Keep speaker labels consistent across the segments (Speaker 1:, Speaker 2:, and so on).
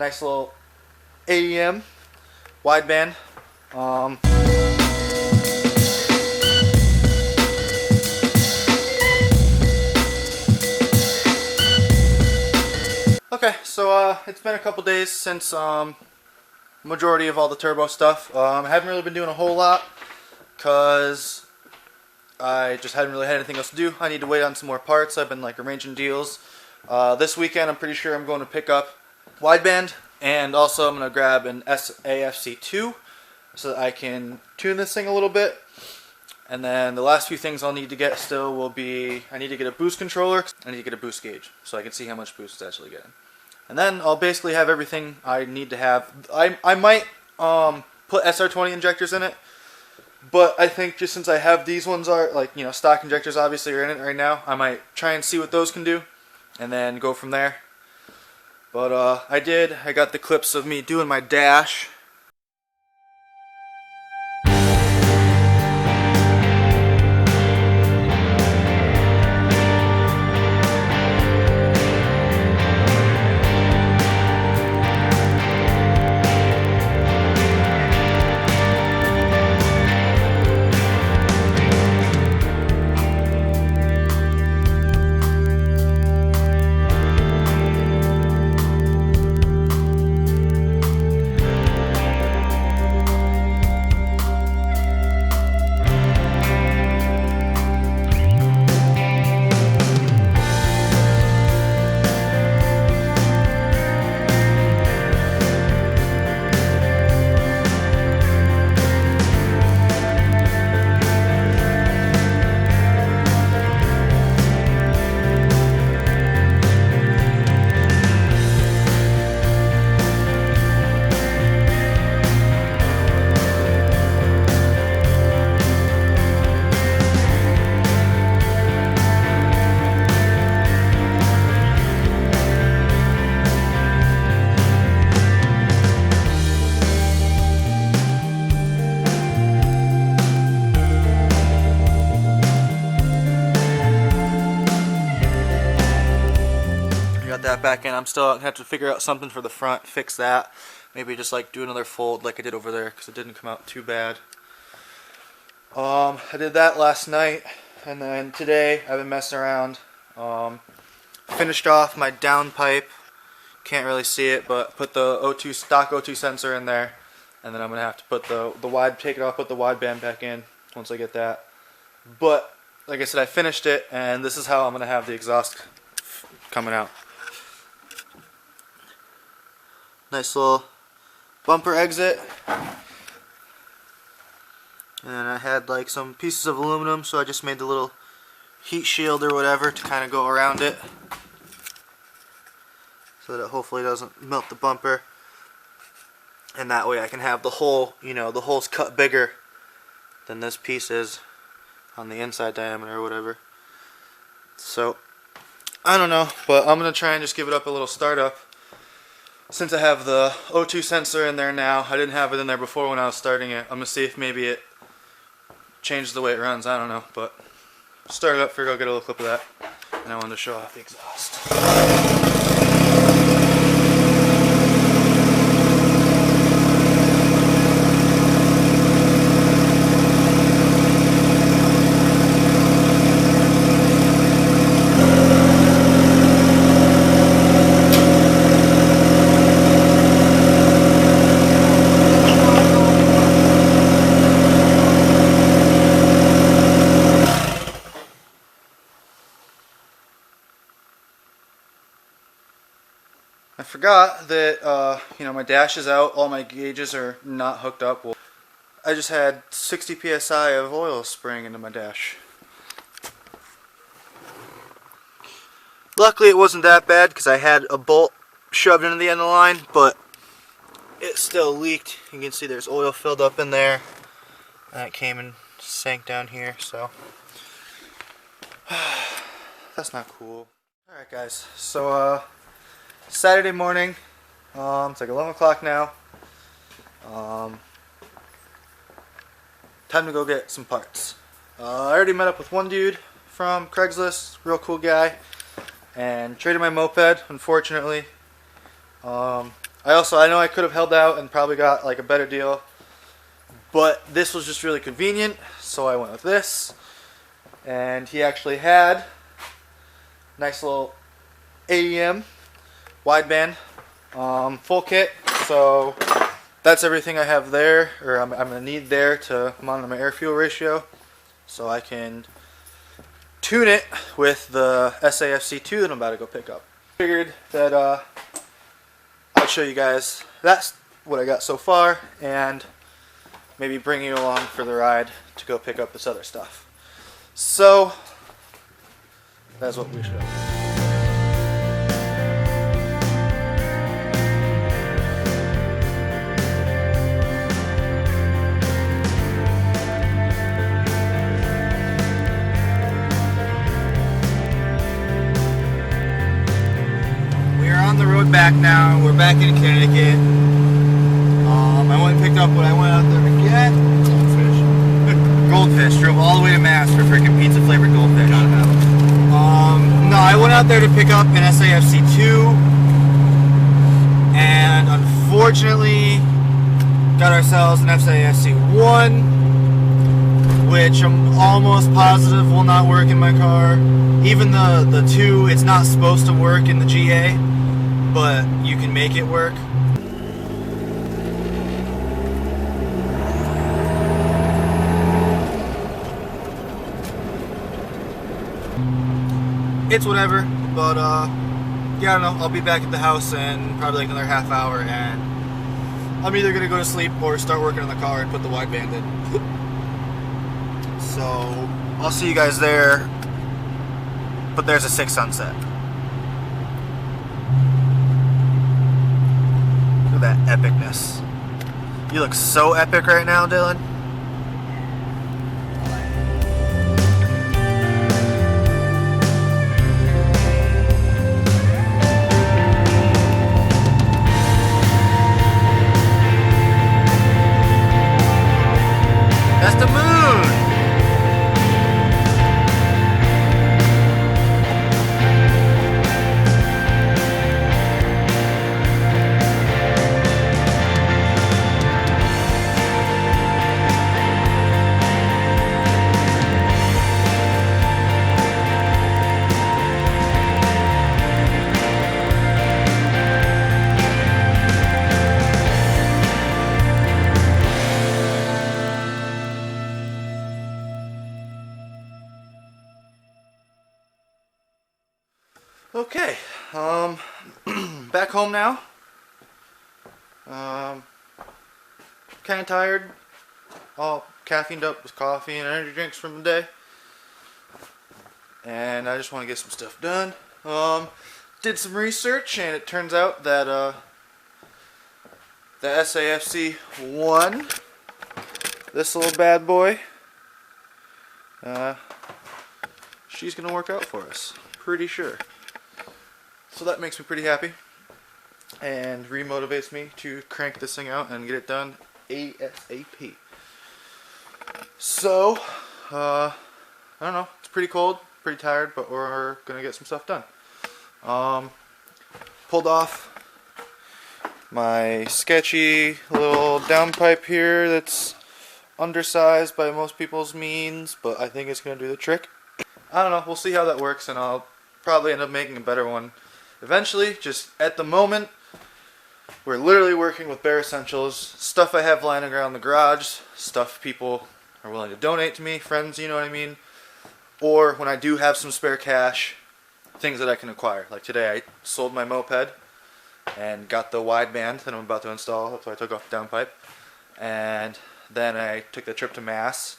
Speaker 1: Nice little AEM wideband. Okay, so it's been a couple days since majority of all the turbo stuff. I haven't really been doing a whole lot because I just hadn't really had anything else to do. I need to wait on some more parts. I've been like arranging deals. This weekend I'm pretty sure I'm going to pick up wideband, and also I'm going to grab an SAFC2 so that I can tune this thing a little bit. And then the last few things I'll need to get still will be, I need to get a boost controller, I need to get a boost gauge so I can see how much boost it's actually getting. And then I'll basically have everything I need to have. I might put SR20 injectors in it, but I think just since I have these ones are like, you know, stock injectors obviously are in it right now, I might try and see what those can do and then go from there. But I got the clips of me doing my dash. That back in. I'm still gonna have to figure out something for the front, fix that, maybe just like do another fold like I did over there because it didn't come out too bad. I did that last night, and then today I've been messing around. Finished off my downpipe, can't really see it, but put the O2 stock O2 sensor in there, and then I'm gonna have to put take it off, put the wideband back in once I get that. But like I said, I finished it, and this is how I'm gonna have the exhaust coming out. Nice little bumper exit, and then I had like some pieces of aluminum, so I just made the little heat shield or whatever to kind of go around it so that it hopefully doesn't melt the bumper, and that way I can have the hole, you know, the hole's cut bigger than this piece is on the inside diameter or whatever. So I don't know, but I'm gonna try and just give it up a little startup. Since I have the O2 sensor in there now, I didn't have it in there before when I was starting it. I'm going to see if maybe it changed the way it runs, I don't know. But start it up, figure I'll get a little clip of that. And I wanted to show off the exhaust. I forgot that you know, my dash is out, all my gauges are not hooked up. Well, I just had 60 psi of oil spraying into my dash. Luckily it wasn't that bad because I had a bolt shoved into the end of the line, but it still leaked. You can see there's oil filled up in there, and it came and sank down here, so that's not cool. Alright guys, so Saturday morning, it's like 11 o'clock now. Time to go get some parts. I already met up with one dude from Craigslist, real cool guy, and traded my moped, unfortunately. I know I could have held out and probably got like a better deal, but this was just really convenient, so I went with this. And he actually had nice little AEM wideband full kit, so that's everything I have there, or I'm going to need there to monitor my air fuel ratio, so I can tune it with the SAFC2 that I'm about to go pick up. Figured that I'll show you guys that's what I got so far, and maybe bring you along for the ride to go pick up this other stuff. So that's what we should. On the road back now. We're back in Connecticut. I went and picked up what I went out there to get. Goldfish. Goldfish. Drove all the way to Mass for freaking pizza flavored goldfish. Gotta have them. No, I went out there to pick up an SAFC2, and unfortunately got ourselves an SAFC1, which I'm almost positive will not work in my car. Even the 2, it's not supposed to work in the GA, but you can make it work. It's whatever, but yeah, I don't know. I'll be back at the house in probably like another half hour, and I'm either gonna go to sleep or start working on the car and put the wideband in. So I'll see you guys there. But there's a 6 sunset. Look at that epicness. You look so epic right now, Dylan. That's the moon! Okay, back home now. Kind of tired. All caffeined up with coffee and energy drinks from the day. And I just want to get some stuff done. Did some research, and it turns out that the SAFC1, this little bad boy, she's going to work out for us. Pretty sure. So that makes me pretty happy and remotivates me to crank this thing out and get it done ASAP. So, I don't know, it's pretty cold, pretty tired, but we're gonna get some stuff done. Pulled off my sketchy little downpipe here that's undersized by most people's means, but I think it's gonna do the trick. I don't know, we'll see how that works, and I'll probably end up making a better one eventually. Just at the moment, we're literally working with bare essentials, stuff I have lying around the garage, stuff people are willing to donate to me, friends, you know what I mean, or when I do have some spare cash, things that I can acquire. Like today, I sold my moped and got the wideband that I'm about to install. That's why I took off the downpipe, and then I took the trip to Mass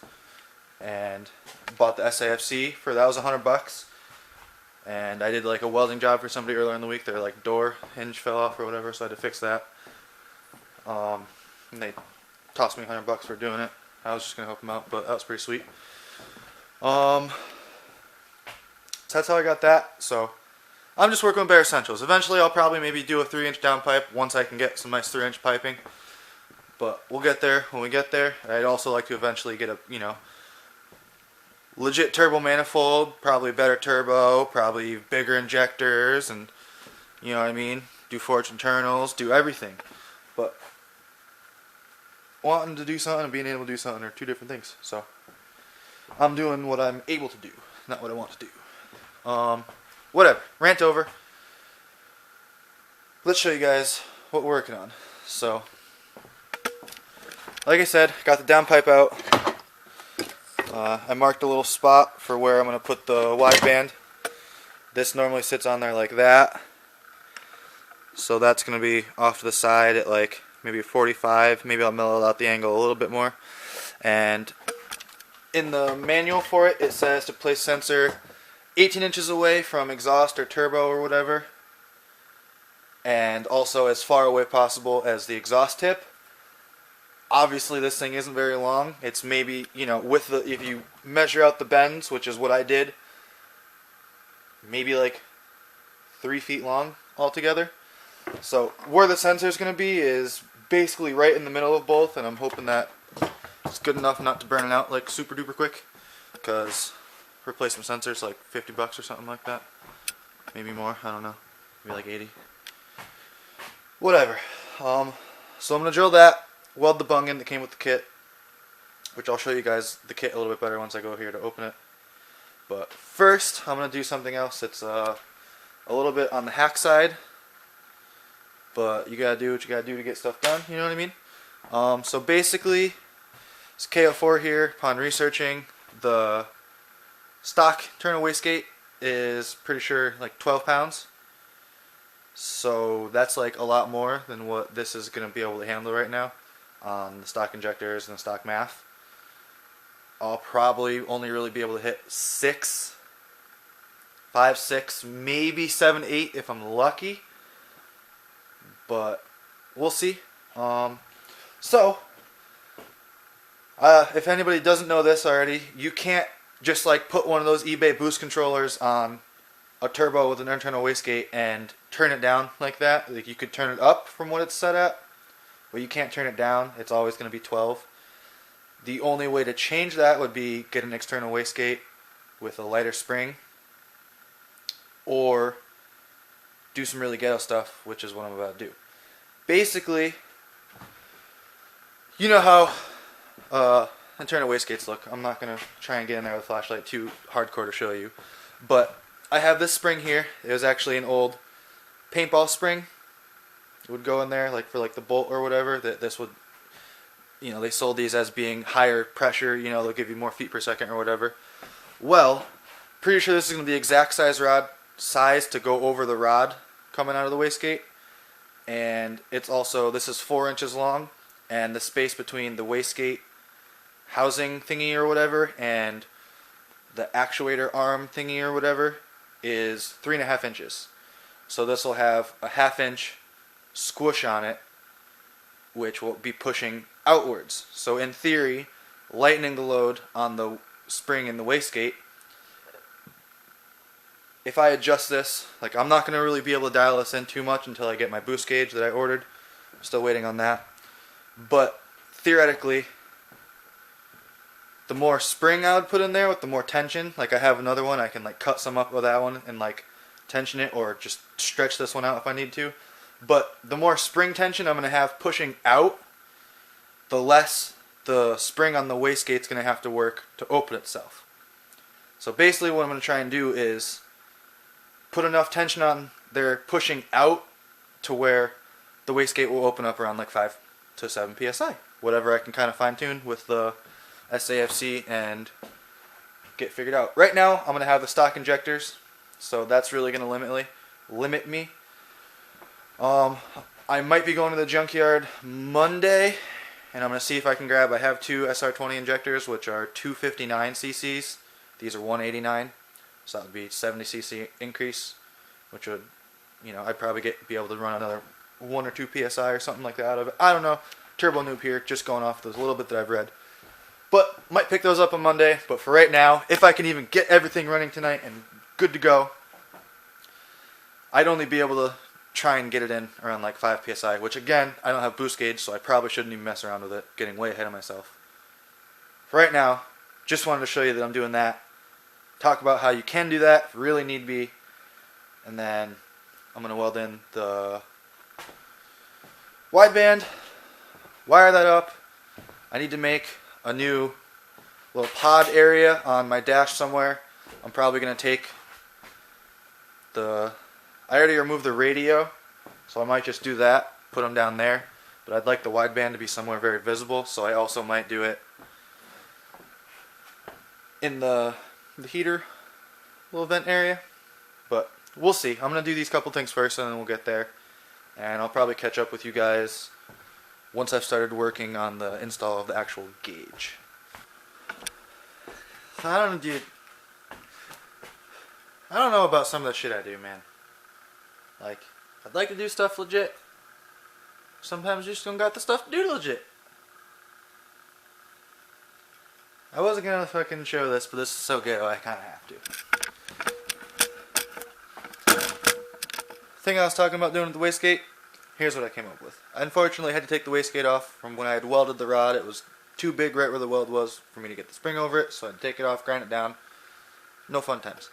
Speaker 1: and bought the SAFC for that was $100. And I did like a welding job for somebody earlier in the week. Their like door hinge fell off or whatever, so I had to fix that. And they tossed me $100 for doing it. I was just gonna help them out, but that was pretty sweet. So that's how I got that. So I'm just working with bare essentials. Eventually, I'll probably maybe do a 3-inch downpipe once I can get some nice 3-inch piping. But we'll get there when we get there. I'd also like to eventually get a legit turbo manifold, probably better turbo, probably bigger injectors, and you know what I mean, do forged internals, do everything. But wanting to do something and being able to do something are two different things. So I'm doing what I'm able to do, not what I want to do. Whatever. Rant over. Let's show you guys what we're working on. So, like I said, got the downpipe out. I marked a little spot for where I'm going to put the wideband. This normally sits on there like that. So that's going to be off to the side at like maybe 45. Maybe I'll mellow out the angle a little bit more. And in the manual for it, it says to place sensor 18 inches away from exhaust or turbo or whatever. And also as far away possible as the exhaust tip. Obviously this thing isn't very long. It's maybe, you know, with the, if you measure out the bends, which is what I did, maybe like 3 feet long altogether. So where the sensor is going to be is basically right in the middle of both, and I'm hoping that it's good enough not to burn it out like super duper quick, because replacement sensors like $50 or something like that, maybe more, I don't know, maybe like 80. Whatever. So I'm going to drill that, weld the bung in that came with the kit, which I'll show you guys the kit a little bit better once I go here to open it. But first, I'm going to do something else that's a little bit on the hack side, but you got to do what you got to do to get stuff done, you know what I mean? So basically, it's KO4 here. Upon researching, the stock internal wastegate is pretty sure like 12 pounds. So that's like a lot more than what this is going to be able to handle right now on the stock injectors and the stock math. I'll probably only really be able to hit 5, 6, maybe 7, 8 if I'm lucky. But we'll see. If anybody doesn't know this already, you can't just like put one of those eBay boost controllers on a turbo with an internal wastegate and turn it down like that. Like you could turn it up from what it's set at, but you can't turn it down. It's always going to be 12. The only way to change that would be get an external wastegate with a lighter spring, or do some really ghetto stuff, which is what I'm about to do. Basically, you know how internal wastegates look. I'm not going to try and get in there with a flashlight too hardcore to show you, but I have this spring here. It was actually an old paintball spring. It would go in there like for like the bolt or whatever. That this would, you know, they sold these as being higher pressure. You know, they'll give you more feet per second or whatever. Well, pretty sure this is going to be the exact size to go over the rod coming out of the wastegate. And it's also, this is 4 inches long, and the space between the wastegate housing thingy or whatever and the actuator arm thingy or whatever is 3.5 inches. So this will have a 1/2 inch squish on it, which will be pushing outwards. So in theory, lightening the load on the spring in the wastegate, if I adjust this, like I'm not going to really be able to dial this in too much until I get my boost gauge that I ordered. I'm still waiting on that. But theoretically, the more spring I would put in there with the more tension, like I have another one, I can like cut some up with that one and like tension it, or just stretch this one out if I need to. But the more spring tension I'm going to have pushing out, the less the spring on the wastegate's going to have to work to open itself. So basically what I'm going to try and do is put enough tension on there pushing out to where the wastegate will open up around like 5 to 7 psi. Whatever I can kind of fine tune with the SAFC and get figured out. Right now I'm going to have the stock injectors, so that's really going to limit me. I might be going to the junkyard Monday, and I'm going to see if I can grab, I have 2 SR20 injectors, which are 259 cc's. These are 189, so that would be 70 cc increase, which would, you know, I'd probably be able to run another 1 or 2 psi or something like that out of it. I don't know. Turbo noob here, just going off those little bit that I've read. But might pick those up on Monday. But for right now, if I can even get everything running tonight and good to go, I'd only be able to try and get it in around like 5 psi, which again, I don't have boost gauge, so I probably shouldn't even mess around with it, getting way ahead of myself. For right now, just wanted to show you that I'm doing that. Talk about how you can do that if you really need be. And then I'm going to weld in the Wideband, wire that up. I need to make a new little pod area on my dash somewhere. I'm probably going to take I already removed the radio, so I might just do that, put them down there. But I'd like the wideband to be somewhere very visible, so I also might do it in the heater little vent area. But we'll see. I'm going to do these couple things first, and then we'll get there. And I'll probably catch up with you guys once I've started working on the install of the actual gauge. I don't know, dude. I don't know about some of the shit I do, man. Like, I'd like to do stuff legit. Sometimes you just don't got the stuff to do legit. I wasn't gonna fucking show this, but this is so good, I kinda have to. Thing I was talking about doing with the wastegate, here's what I came up with. I unfortunately had to take the wastegate off from when I had welded the rod. It was too big right where the weld was for me to get the spring over it, so I had to take it off, grind it down. No fun times.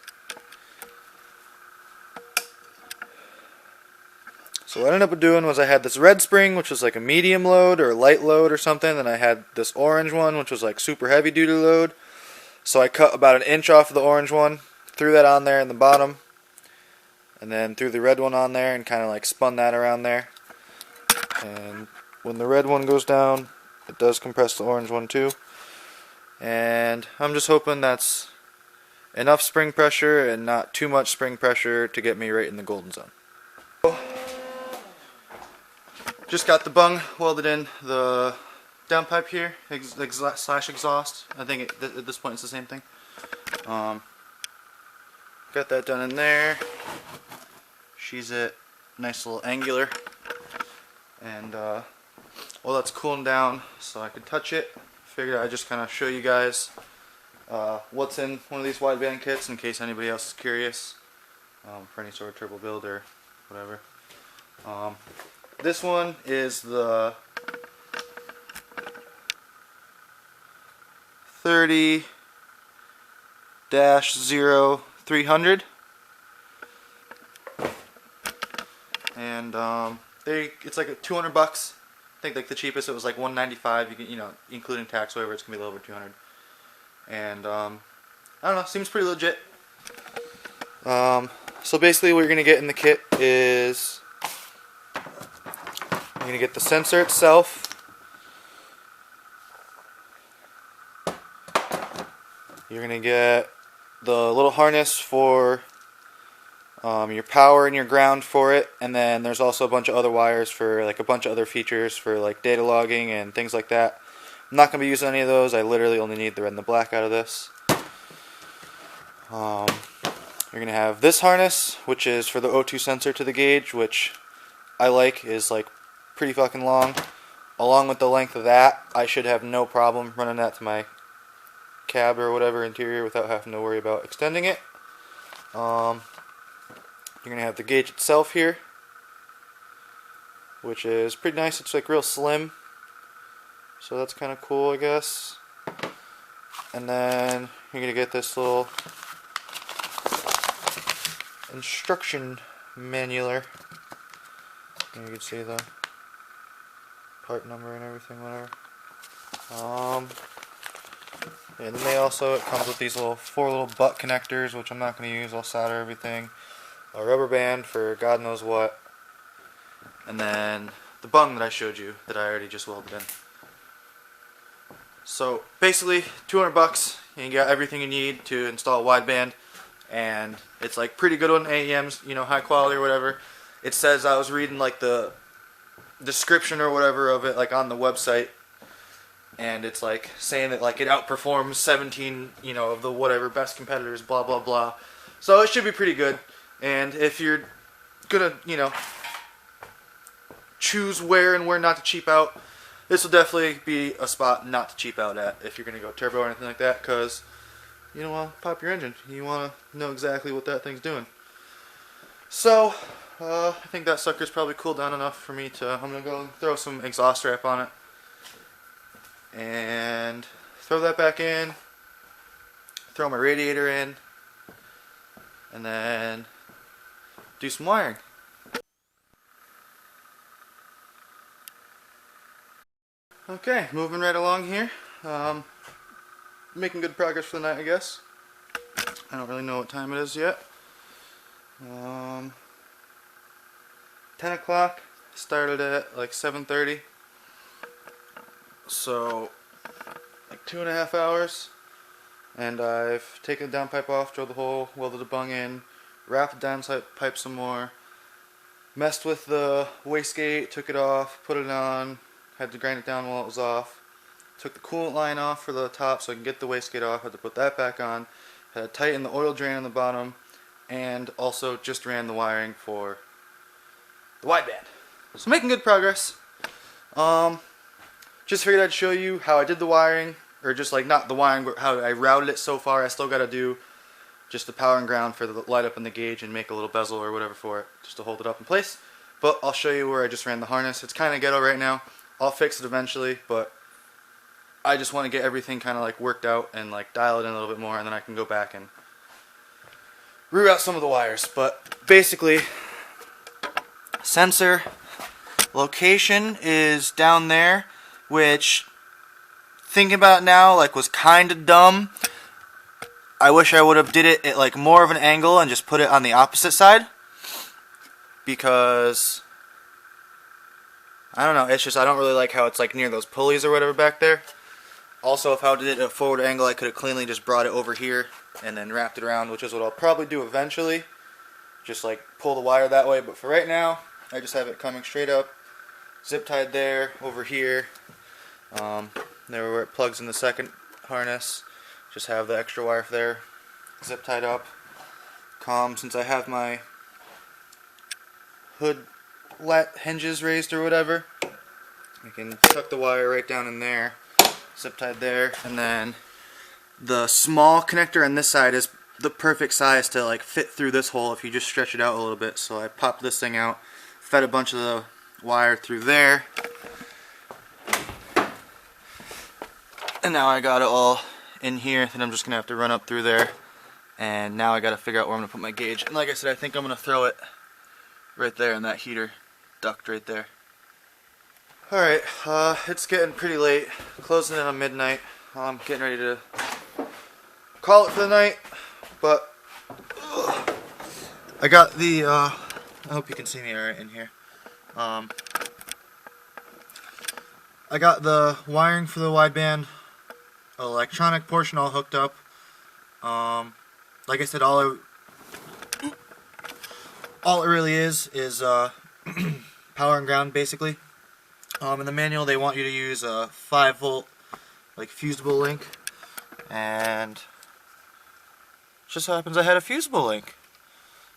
Speaker 1: So what I ended up doing was I had this red spring, which was like a medium load or a light load or something, and I had this orange one, which was like super heavy duty load. So I cut about an inch off of the orange one, threw that on there in the bottom, and then threw the red one on there and kind of like spun that around there. And when the red one goes down, it does compress the orange one too. And I'm just hoping that's enough spring pressure and not too much spring pressure to get me right in the golden zone. Just got the bung welded in the downpipe here, slash exhaust. I think at this point it's the same thing. Got that done in there. She's it, nice little angular. And while that's cooling down so I could touch it, figured I'd just kind of show you guys what's in one of these wideband kits in case anybody else is curious for any sort of turbo build or whatever. This one is the 30-0300, and it's like $200. I think like the cheapest it was like $195. You can, including tax, whatever, it's gonna be a little over $200. And I don't know, seems pretty legit. So basically, what you're gonna get in the kit is you're going to get the sensor itself. You're going to get the little harness for your power and your ground for it, and then there's also a bunch of other wires for like a bunch of other features for like data logging and things like that. I'm not going to be using any of those. I literally only need the red and the black out of this. You're going to have this harness, which is for the O2 sensor to the gauge, which I like is like pretty fucking long. Along with the length of that, I should have no problem running that to my cab or whatever interior without having to worry about extending it. You're going to have the gauge itself here, which is pretty nice. It's like real slim, so that's kind of cool, I guess. And then you're going to get this little instruction manual. You can see the part number and everything, whatever. And then it comes with these 4 little butt connectors, which I'm not going to use. I'll solder everything. A rubber band for God knows what. And then the bung that I showed you that I already just welded in. So basically, $200. You can get everything you need to install a wideband, and it's like pretty good on AEMs, high quality or whatever. It says, I was reading like the description or whatever of it like on the website, and it's like saying that like it outperforms 17 of the whatever best competitors, blah blah blah. So it should be pretty good. And if you're gonna choose where and where not to cheap out, this will definitely be a spot not to cheap out at if you're gonna go turbo or anything like that, because you don't want to pop your engine. You want to know exactly what that thing's doing. So I think that sucker's probably cooled down enough for me to, I'm going to go throw some exhaust wrap on it and throw that back in, throw my radiator in, and then do some wiring. Okay, moving right along here. Making good progress for the night, I guess. I don't really know what time it is yet. 10 o'clock. Started at like 7:30. So, like 2.5 hours. And I've taken the downpipe off, drilled the hole, welded the bung in, wrapped the downpipe some more, messed with the wastegate, took it off, put it on, had to grind it down while it was off. Took the coolant line off for the top so I can get the wastegate off, had to put that back on, had to tighten the oil drain on the bottom, and also just ran the wiring for the wideband. So making good progress. Just figured I'd show you how I did the wiring, or just like not the wiring, but how I routed it so far. I still got to do just the power and ground for the light up in the gauge and make a little bezel or whatever for it, just to hold it up in place. But I'll show you where I just ran the harness. It's kind of ghetto right now. I'll fix it eventually, but I just want to get everything kind of like worked out and like dial it in a little bit more, and then I can go back and root out some of the wires. But basically, sensor location is down there, which, thinking about it now, like was kind of dumb. I wish I would have did it at like more of an angle and just put it on the opposite side, because I don't know, it's just I don't really like how it's like near those pulleys or whatever back there. Also, if I did it at a forward angle, I could have cleanly just brought it over here and then wrapped it around, which is what I'll probably do eventually. Just like pull the wire that way, but for right now, I just have it coming straight up, zip tied there, over here. There where it plugs in the second harness. Just have the extra wire there, zip tied up. Since I have my hood hinges raised or whatever, I can tuck the wire right down in there, zip tied there, and then the small connector on this side is the perfect size to like fit through this hole if you just stretch it out a little bit. So I popped this thing out, fed a bunch of the wire through there, and now I got it all in here. Then I'm just gonna have to run up through there, and now I gotta figure out where I'm gonna put my gauge. And like I said, I think I'm gonna throw it right there in that heater duct right there. Alright, it's getting pretty late, closing in on midnight. I'm getting ready to call it for the night, but I got the, I hope you can see me alright in here. I got the wiring for the wideband electronic portion all hooked up. Like I said, all it really is power and ground basically. In the manual they want you to use a 5-volt like fusible link, and just so happens I had a fusible link,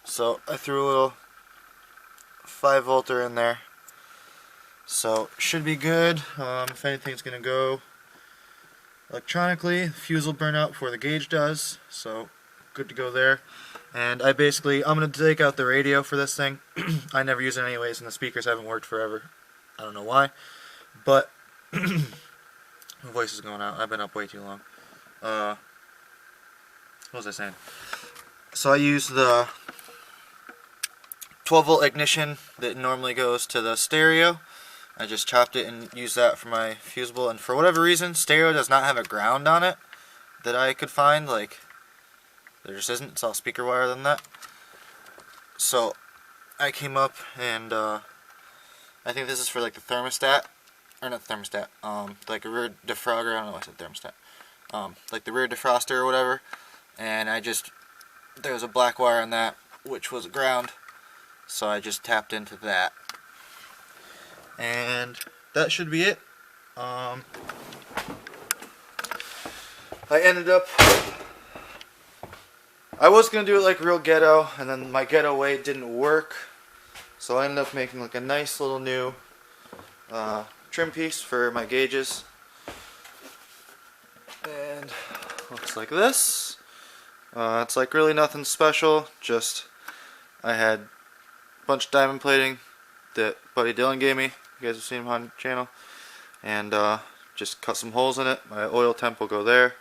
Speaker 1: so I threw a little 5-volter in there, so should be good. If anything's gonna go electronically, the fuse will burn out before the gauge does, so good to go there. And I'm gonna take out the radio for this thing. I never use it anyways, and the speakers haven't worked forever. I don't know why, but my voice is going out. I've been up way too long. What was I saying? So I use the 12-volt ignition that normally goes to the stereo. I just chopped it and used that for my fusible, and for whatever reason, stereo does not have a ground on it that I could find. Like, there just isn't. It's all speaker wire than that. So I came up and I think this is for like the thermostat, or not thermostat, like a rear defrogger. I don't know why I said thermostat. Like the rear defroster or whatever. And there was a black wire on that, which was ground, so I just tapped into that. And that should be it. I ended up, I was going to do it like real ghetto, and then my ghetto way didn't work. So I ended up making like a nice little new trim piece for my gauges. And looks like this. It's like really nothing special, just I had a bunch of diamond plating that Buddy Dylan gave me. You guys have seen him on the channel. And just cut some holes in it. My oil temp will go there.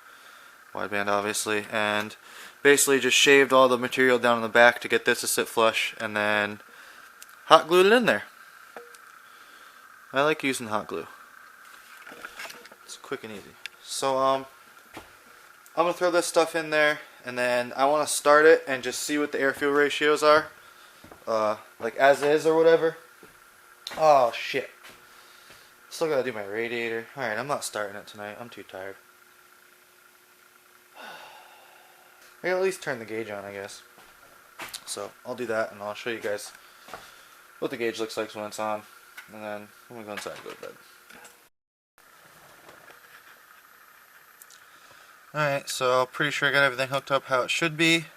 Speaker 1: Wideband obviously. And basically just shaved all the material down in the back to get this to sit flush, and then hot glued it in there. I like using hot glue. It's quick and easy. So I'm gonna throw this stuff in there, and then I want to start it and just see what the air-fuel ratios are, like as is or whatever. Oh shit! Still gotta do my radiator. All right, I'm not starting it tonight. I'm too tired. I can at least turn the gauge on, I guess. So I'll do that, and I'll show you guys what the gauge looks like when it's on, and then I'm gonna go inside and go to bed. Alright, so pretty sure I got everything hooked up how it should be.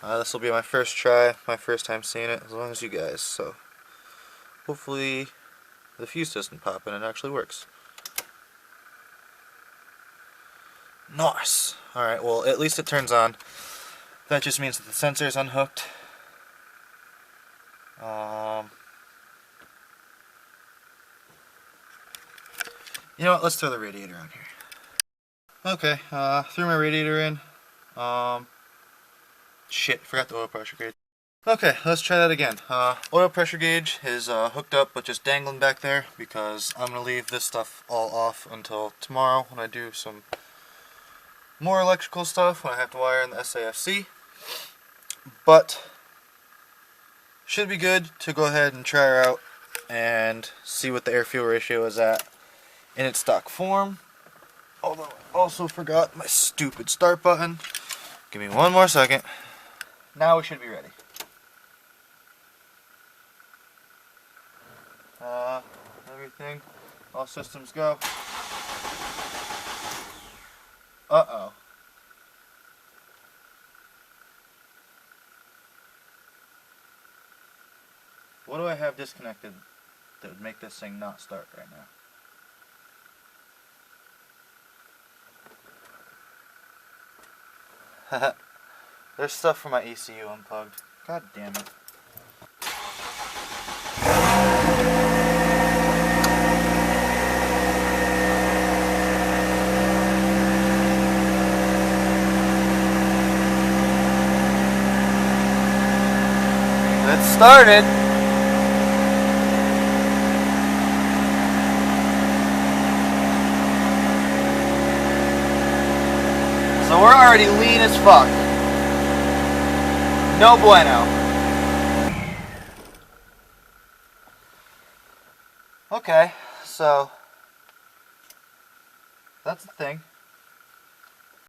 Speaker 1: This will be my first try, my first time seeing it, as long as you guys. So hopefully the fuse doesn't pop and it actually works. Nice! Alright, well at least it turns on. That just means that the sensor is unhooked. You know what, let's throw the radiator on here. Okay, threw my radiator in. Shit, forgot the oil pressure gauge. Okay, let's try that again. Oil pressure gauge is hooked up but just dangling back there because I'm going to leave this stuff all off until tomorrow when I do some more electrical stuff, when I have to wire in the SAFC. But should be good to go ahead and try her out and see what the air-fuel ratio is at in its stock form. Although I also forgot my stupid start button. Give me one more second. Now we should be ready. Everything, all systems go. Uh-oh. What do I have disconnected that would make this thing not start right now? There's stuff from my ECU unplugged. God damn it. It started. So we're already lean as fuck. No bueno. Okay, so that's the thing.